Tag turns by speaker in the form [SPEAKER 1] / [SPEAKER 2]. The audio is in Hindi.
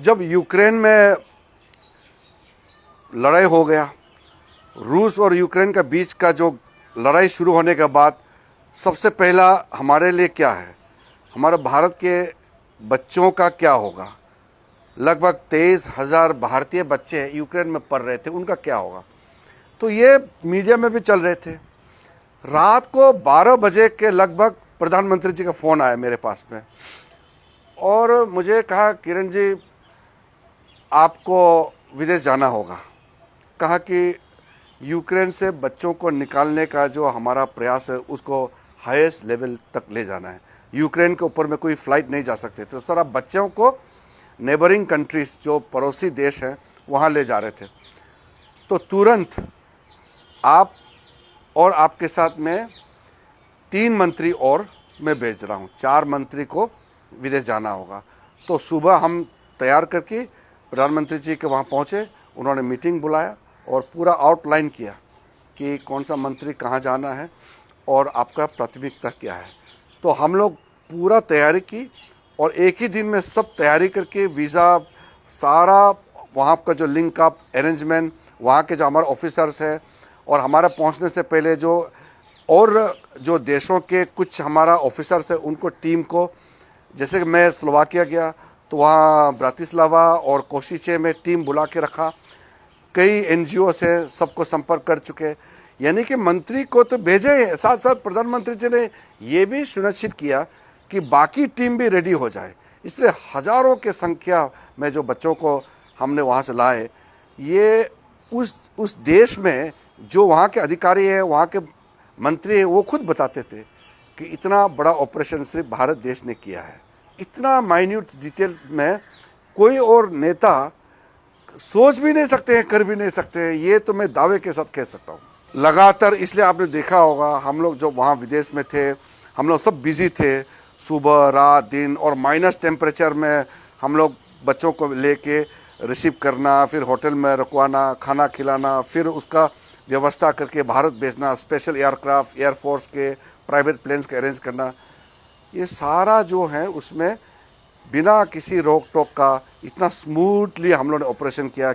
[SPEAKER 1] जब यूक्रेन में लड़ाई हो गया, रूस और यूक्रेन के बीच का जो लड़ाई शुरू होने के बाद सबसे पहला हमारे लिए क्या है, हमारे भारत के बच्चों का क्या होगा। लगभग 23,000 भारतीय बच्चे यूक्रेन में पढ़ रहे थे, उनका क्या होगा। तो ये मीडिया में भी चल रहे थे। रात को 12 बजे के लगभग प्रधानमंत्री जी का फ़ोन आया मेरे पास में और मुझे कहा, किरण जी आपको विदेश जाना होगा। कहा कि यूक्रेन से बच्चों को निकालने का जो हमारा प्रयास है उसको हाईएस्ट लेवल तक ले जाना है। यूक्रेन के ऊपर में कोई फ़्लाइट नहीं जा सकते, तो सर आप बच्चों को नेबरिंग कंट्रीज़ जो पड़ोसी देश हैं वहाँ ले जा रहे थे। तो तुरंत आप और आपके साथ में 3 मंत्री और मैं भेज रहा हूँ, 4 मंत्री को विदेश जाना होगा। तो सुबह हम तैयार करके प्रधानमंत्री जी के वहाँ पहुँचे, उन्होंने मीटिंग बुलाया और पूरा आउटलाइन किया कि कौन सा मंत्री कहाँ जाना है और आपका प्राथमिकता क्या है। तो हम लोग पूरा तैयारी की और एक ही दिन में सब तैयारी करके वीज़ा सारा वहाँ का जो लिंक अप अरेंजमेंट, वहाँ के जो हमारे ऑफिसर्स हैं और हमारा पहुँचने से पहले जो देशों के कुछ हमारा ऑफिसर्स है उनको टीम को, जैसे कि मैं स्लोवाकिया गया तो वहाँ ब्रातिस्लावा और कोशिचे में टीम बुला के रखा। कई एनजीओ से सबको संपर्क कर चुके, यानी कि मंत्री को तो भेजे, साथ साथ प्रधानमंत्री जी ने ये भी सुनिश्चित किया कि बाकी टीम भी रेडी हो जाए। इसलिए हज़ारों के संख्या में जो बच्चों को हमने वहाँ से लाए, ये उस देश में जो वहाँ के अधिकारी हैं, वहाँ के मंत्री हैं, वो खुद बताते थे कि इतना बड़ा ऑपरेशन सिर्फ भारत देश ने किया है। इतना माइन्यूट डिटेल में कोई और नेता सोच भी नहीं सकते हैं, कर भी नहीं सकते हैं, ये तो मैं दावे के साथ कह सकता हूँ। लगातार इसलिए आपने देखा होगा हम लोग जो वहाँ विदेश में थे, हम लोग सब बिजी थे, सुबह रात दिन, और माइनस टेम्परेचर में हम लोग बच्चों को लेके रिसीव करना, फिर होटल में रुकवाना, खाना खिलाना, फिर उसका व्यवस्था करके भारत भेजना, स्पेशल एयरक्राफ्ट एयरफोर्स के प्राइवेट प्लेन्स का अरेंज करना, ये सारा जो है उसमें बिना किसी रोक टोक का इतना स्मूथली हम लोगों ने ऑपरेशन किया।